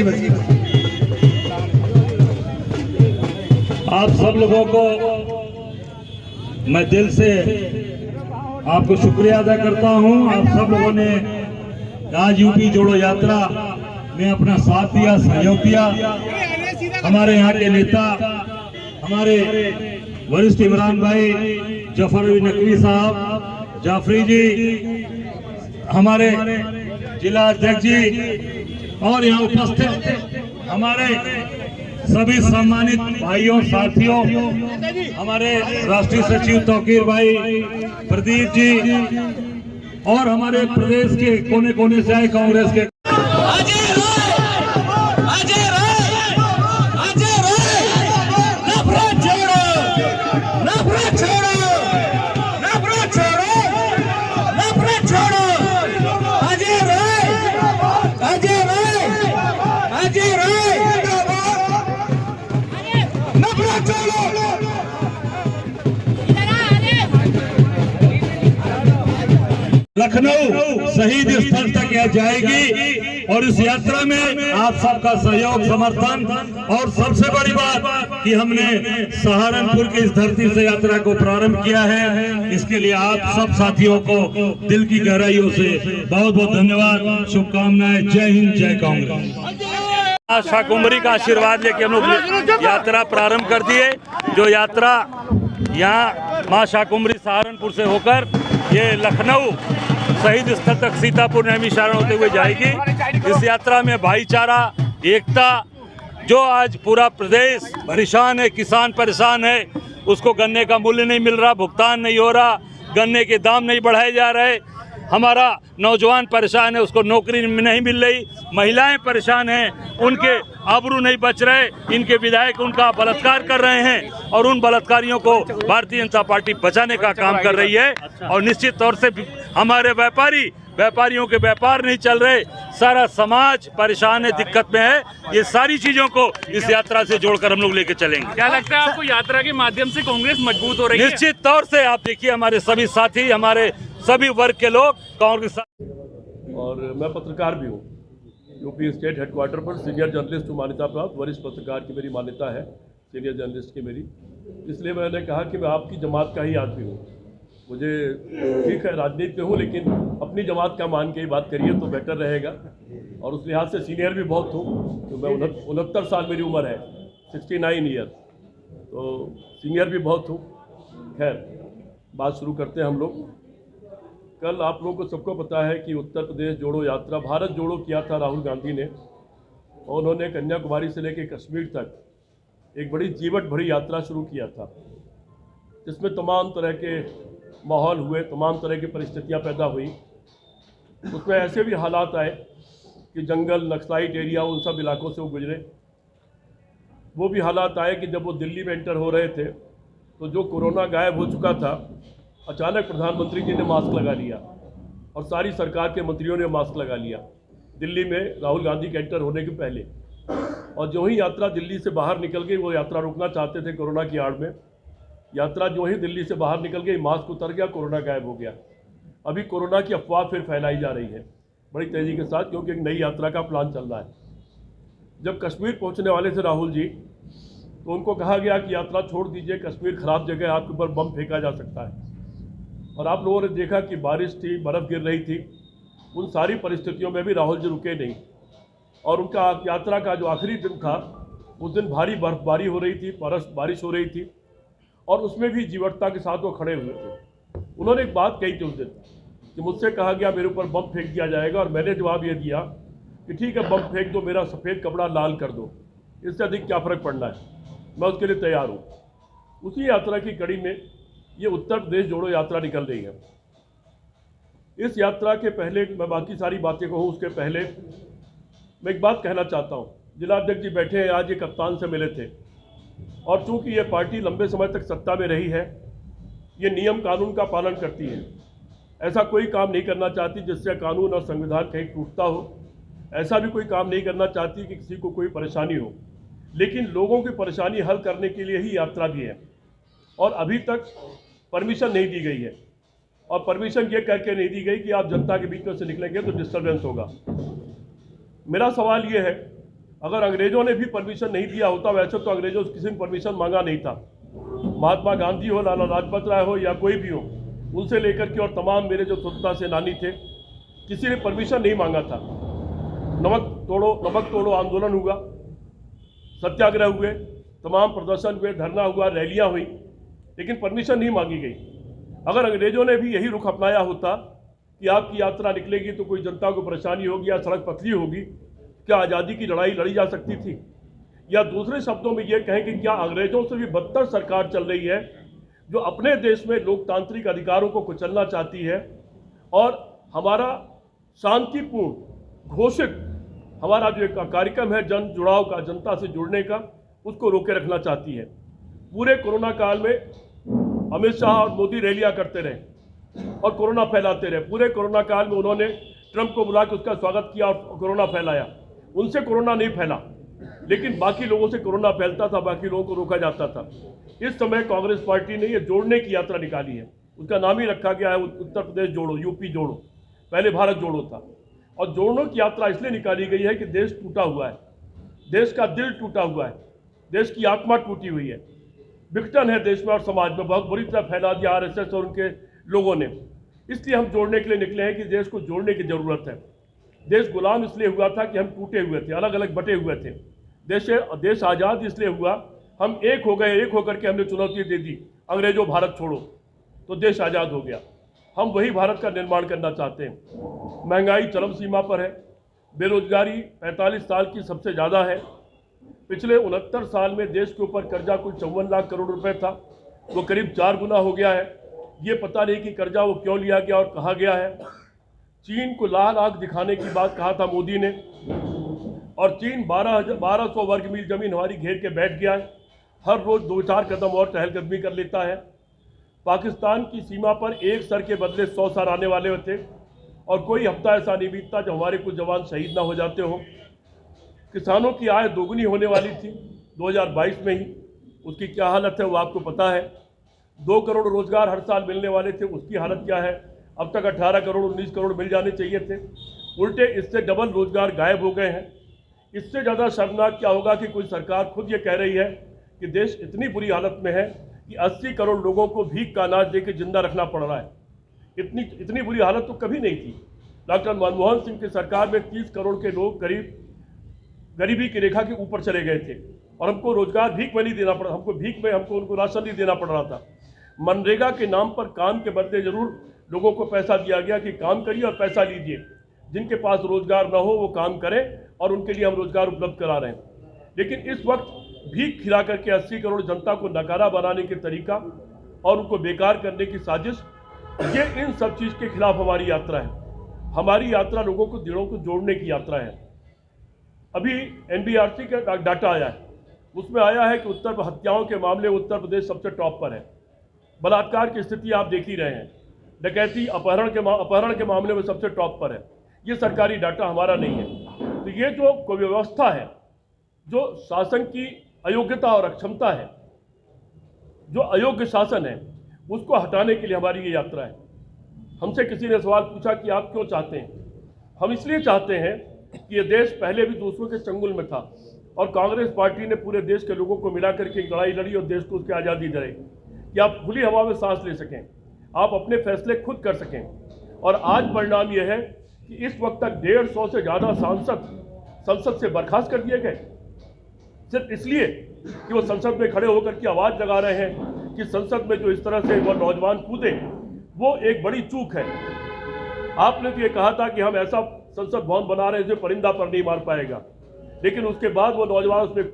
जी बस। आप सब लोगों को मैं दिल से आपको शुक्रिया अदा करता हूं। आप सब लोगों ने आज यूपी जोड़ो यात्रा में अपना साथ दिया, सहयोग दिया। हमारे यहाँ के नेता, हमारे वरिष्ठ इमरान भाई, जफर नकवी साहब, जाफरी जी, हमारे जिला अध्यक्ष जी और यहाँ उपस्थित हमारे सभी सम्मानित भाइयों साथियों, हमारे राष्ट्रीय सचिव तौकीर भाई, प्रदीप जी और हमारे प्रदेश के कोने कोने से आए कांग्रेस के लखनऊ शहीद स्थल तक यह जाएगी और इस यात्रा में आप सबका सहयोग, समर्थन और सबसे बड़ी बात कि हमने सहारनपुर की इस धरती से यात्रा को प्रारंभ किया है। इसके लिए आप सब साथियों को दिल की गहराइयों से बहुत बहुत धन्यवाद, शुभकामनाएं। जय हिंद, जय कांग्रेस। शाकुंभरी का आशीर्वाद लेके हम लोग यात्रा प्रारंभ कर दिए। जो यात्रा यहाँ माँ शाकुंभरी सहारनपुर से होकर ये लखनऊ शहीद स्थल तक सीतापुर नैमिषारण होते हुए जाएगी। इस यात्रा में भाईचारा, एकता, जो आज पूरा प्रदेश परेशान है, किसान परेशान है, उसको गन्ने का मूल्य नहीं मिल रहा, भुगतान नहीं हो रहा, गन्ने के दाम नहीं बढ़ाए जा रहे, हमारा नौजवान परेशान है, उसको नौकरी नहीं मिल रही, महिलाएं परेशान हैं, उनके आबरू नहीं बच रहे, इनके विधायक उनका बलात्कार कर रहे हैं और उन बलात्कारियों को भारतीय जनता पार्टी बचाने का काम कर रही है। और निश्चित तौर से हमारे व्यापारियों के व्यापार नहीं चल रहे, सारा समाज परेशान है, दिक्कत में है। ये सारी चीजों को इस यात्रा से जोड़कर हम लोग लेके चलेंगे। क्या लगता है आपको यात्रा के माध्यम से कांग्रेस मजबूत हो रही है? निश्चित तौर से आप देखिए, हमारे सभी साथी, हमारे सभी वर्ग के लोग कांग्रेस। और मैं पत्रकार भी हूँ, यूपी स्टेट हेडक्वार्टर पर सीनियर जर्नलिस्ट हूँ, मान्यता प्राप्त वरिष्ठ पत्रकार की मेरी मान्यता है, सीनियर जर्नलिस्ट की मेरी। इसलिए मैंने कहा कि मैं आपकी जमात का ही आदमी हूँ। मुझे ठीक है राजनीति में हूँ, लेकिन अपनी जमात का मान के ही बात करिए तो बेटर रहेगा। और उस लिहाज से सीनियर भी बहुत हूँ, तो मैं 69 साल मेरी उम्र है, 69 ईयर, तो सीनियर भी बहुत हूँ। खैर, बात शुरू करते हैं हम लोग। कल आप लोगों को सबको पता है कि उत्तर प्रदेश जोड़ो यात्रा, भारत जोड़ो किया था राहुल गांधी ने, और उन्होंने कन्याकुमारी से लेकर कश्मीर तक एक बड़ी जीवट भरी यात्रा शुरू किया था, जिसमें तमाम तरह के माहौल हुए, तमाम तरह की परिस्थितियां पैदा हुई। उसमें ऐसे भी हालात आए कि जंगल, नक्सलाइट एरिया, उन सब इलाकों से वो गुजरे। वो भी हालात आए कि जब वो दिल्ली में एंटर हो रहे थे तो जो कोरोना गायब हो चुका था, अचानक प्रधानमंत्री जी ने मास्क लगा लिया और सारी सरकार के मंत्रियों ने मास्क लगा लिया दिल्ली में राहुल गांधी के एंटर होने के पहले। और जो ही यात्रा दिल्ली से बाहर निकल गई, वो यात्रा रुकना चाहते थे कोरोना की आड़ में, यात्रा जो ही दिल्ली से बाहर निकल गई, मास्क उतर गया, कोरोना गायब हो गया। अभी कोरोना की अफवाह फिर फैलाई जा रही है बड़ी तेज़ी के साथ, क्योंकि एक नई यात्रा का प्लान चल रहा है। जब कश्मीर पहुँचने वाले थे राहुल जी, तो उनको कहा गया कि यात्रा छोड़ दीजिए, कश्मीर ख़राब जगह है, आपके ऊपर बम फेंका जा सकता है। और आप लोगों ने देखा कि बारिश थी, बर्फ़ गिर रही थी, उन सारी परिस्थितियों में भी राहुल जी रुके नहीं। और उनका यात्रा का जो आखिरी दिन था, उस दिन भारी बर्फबारी हो रही थी, बारिश हो रही थी, और उसमें भी जीवटता के साथ वो खड़े हुए थे। उन्होंने एक बात कही थी उस दिन कि मुझसे कहा गया मेरे ऊपर बम फेंक दिया जाएगा, और मैंने जवाब ये दिया कि ठीक है, बम फेंक दो, मेरा सफ़ेद कपड़ा लाल कर दो, इससे अधिक क्या फ़र्क पड़ना है, मैं उसके लिए तैयार हूँ। उसी यात्रा की कड़ी में ये उत्तर प्रदेश जोड़ो यात्रा निकल रही है। इस यात्रा के पहले मैं बाकी सारी बातें कहूँ, उसके पहले मैं एक बात कहना चाहता हूँ। जिलाध्यक्ष जी बैठे हैं, आज ये कप्तान से मिले थे, और चूंकि ये पार्टी लंबे समय तक सत्ता में रही है, ये नियम कानून का पालन करती है, ऐसा कोई काम नहीं करना चाहती जिससे कानून और संविधान कहीं टूटता हो, ऐसा भी कोई काम नहीं करना चाहती कि किसी को कोई परेशानी हो। लेकिन लोगों की परेशानी हल करने के लिए ही यात्रा भी है, और अभी तक परमिशन नहीं दी गई है। और परमिशन ये करके नहीं दी गई कि आप जनता के बीच में से निकलेंगे तो डिस्टर्बेंस होगा। मेरा सवाल ये है, अगर अंग्रेजों ने भी परमिशन नहीं दिया होता, वैसे तो अंग्रेजों से किसी ने परमिशन मांगा नहीं था। महात्मा गांधी हो, लाला लाजपत राय हो या कोई भी हो, उनसे लेकर के और तमाम मेरे जो स्वतंत्रता सेनानी थे, किसी ने परमिशन नहीं मांगा था। नमक तोड़ो आंदोलन हुआ, सत्याग्रह हुए, तमाम प्रदर्शन हुए, धरना हुआ, रैलियां हुई, लेकिन परमिशन नहीं मांगी गई। अगर अंग्रेजों ने भी यही रुख अपनाया होता कि आपकी यात्रा निकलेगी तो कोई जनता को परेशानी होगी या सड़क पतली होगी, क्या आज़ादी की लड़ाई लड़ी जा सकती थी? या दूसरे शब्दों में ये कहें कि क्या अंग्रेजों से भी बदतर सरकार चल रही है, जो अपने देश में लोकतांत्रिक अधिकारों को कुचलना चाहती है और हमारा शांतिपूर्ण घोषित हमारा जो एक कार्यक्रम है जन जुड़ाव का, जनता से जुड़ने का, उसको रोके रखना चाहती है। पूरे कोरोना काल में अमित शाह और मोदी रैलियां करते रहे और कोरोना फैलाते रहे। पूरे कोरोना काल में उन्होंने ट्रंप को बुला के उसका स्वागत किया और कोरोना फैलाया। उनसे कोरोना नहीं फैला, लेकिन बाकी लोगों से कोरोना फैलता था, बाकी लोगों को रोका जाता था। इस समय कांग्रेस पार्टी ने ये जोड़ने की यात्रा निकाली है। उसका नाम ही रखा गया है उत्तर प्रदेश जोड़ो, यूपी जोड़ो, पहले भारत जोड़ो था। और जोड़ने की यात्रा इसलिए निकाली गई है कि देश टूटा हुआ है, देश का दिल टूटा हुआ है, देश की आत्मा टूटी हुई है, विघटन है देश में और समाज में, बहुत बुरी तरह फैला दिया आरएसएस और उनके लोगों ने। इसलिए हम जोड़ने के लिए निकले हैं कि देश को जोड़ने की जरूरत है। देश गुलाम इसलिए हुआ था कि हम टूटे हुए थे, अलग अलग बटे हुए थे। देश आज़ाद इसलिए हुआ, हम एक हो गए, एक होकर के हमने चुनौती दे दी, अंग्रेजों भारत छोड़ो, तो देश आज़ाद हो गया। हम वही भारत का निर्माण करना चाहते हैं। महंगाई चरम सीमा पर है, बेरोजगारी 45 साल की सबसे ज़्यादा है। पिछले 69 साल में देश के ऊपर कर्जा कुल 54 लाख करोड़ रुपए था, वो करीब 4 गुना हो गया है। ये पता नहीं कि कर्जा वो क्यों लिया गया और कहाँ गया है। चीन को लाल आग दिखाने की बात कहा था मोदी ने, और चीन 1200 वर्ग मील जमीन हमारी घेर के बैठ गया है। हर रोज़ 2-4 कदम और टहलकदमी कर लेता है। पाकिस्तान की सीमा पर एक सर के बदले 100 सर आने वाले थे, और कोई हफ्ता ऐसा नहीं बीतता जब हमारे कुछ जवान शहीद ना हो जाते हो। किसानों की आय दोगुनी होने वाली थी 2022 में ही, उसकी क्या हालत है वो आपको पता है। 2 करोड़ रोजगार हर साल मिलने वाले थे, उसकी हालत क्या है? अब तक 18 करोड़ 19 करोड़ मिल जाने चाहिए थे, उल्टे इससे डबल रोजगार गायब हो गए हैं। इससे ज़्यादा शर्मनाक क्या होगा कि कोई सरकार खुद ये कह रही है कि देश इतनी बुरी हालत में है कि 80 करोड़ लोगों को भीख का अनाज देकर जिंदा रखना पड़ रहा है। इतनी बुरी हालत तो कभी नहीं थी। डॉक्टर मनमोहन सिंह की सरकार में 30 करोड़ के लोग करीब गरीबी की रेखा के ऊपर चले गए थे, और हमको रोजगार भीख में नहीं देना पड़ा, हमको उनको राशन नहीं देना पड़ रहा था। मनरेगा के नाम पर काम के बदले जरूर लोगों को पैसा दिया गया कि काम करिए और पैसा लीजिए। जिनके पास रोजगार न हो वो काम करें, और उनके लिए हम रोजगार उपलब्ध करा रहे हैं। लेकिन इस वक्त भीख खिला करके 80 करोड़ जनता को नकारा बनाने के तरीका और उनको बेकार करने की साजिश, ये इन सब चीज़ के खिलाफ हमारी यात्रा है। हमारी यात्रा लोगों को दिलों को जोड़ने की यात्रा है। अभी NBRC का डाटा आया है, उसमें आया है कि हत्याओं के मामले उत्तर प्रदेश सबसे टॉप पर है। बलात्कार की स्थिति आप देख ही रहे हैं। डकैती अपहरण के मामले में सबसे टॉप पर है। ये सरकारी डाटा हमारा नहीं है। तो ये जो व्यवस्था है, जो शासन की अयोग्यता और अक्षमता है, जो अयोग्य शासन है, उसको हटाने के लिए हमारी ये यात्रा है। हमसे किसी ने सवाल पूछा कि आप क्यों चाहते हैं? हम इसलिए चाहते हैं कि ये देश पहले भी दूसरों के चंगुल में था, और कांग्रेस पार्टी ने पूरे देश के लोगों को मिला करके एक लड़ाई लड़ी और देश को उसकी आज़ादी दिलाई कि आप खुली हवा में सांस ले सकें, आप अपने फैसले खुद कर सकें। और आज परिणाम यह है कि इस वक्त तक 150 से ज़्यादा सांसद संसद से बर्खास्त कर दिए गए, सिर्फ इसलिए कि वो संसद में खड़े होकर की आवाज़ लगा रहे हैं कि संसद में जो इस तरह से वो नौजवान कूदे, वो एक बड़ी चूक है। आपने तो ये कहा था कि हम ऐसा संसद भवन बना रहे हैं जो परिंदा पर नहीं मार पाएगा, लेकिन उसके बाद वो नौजवान उसमें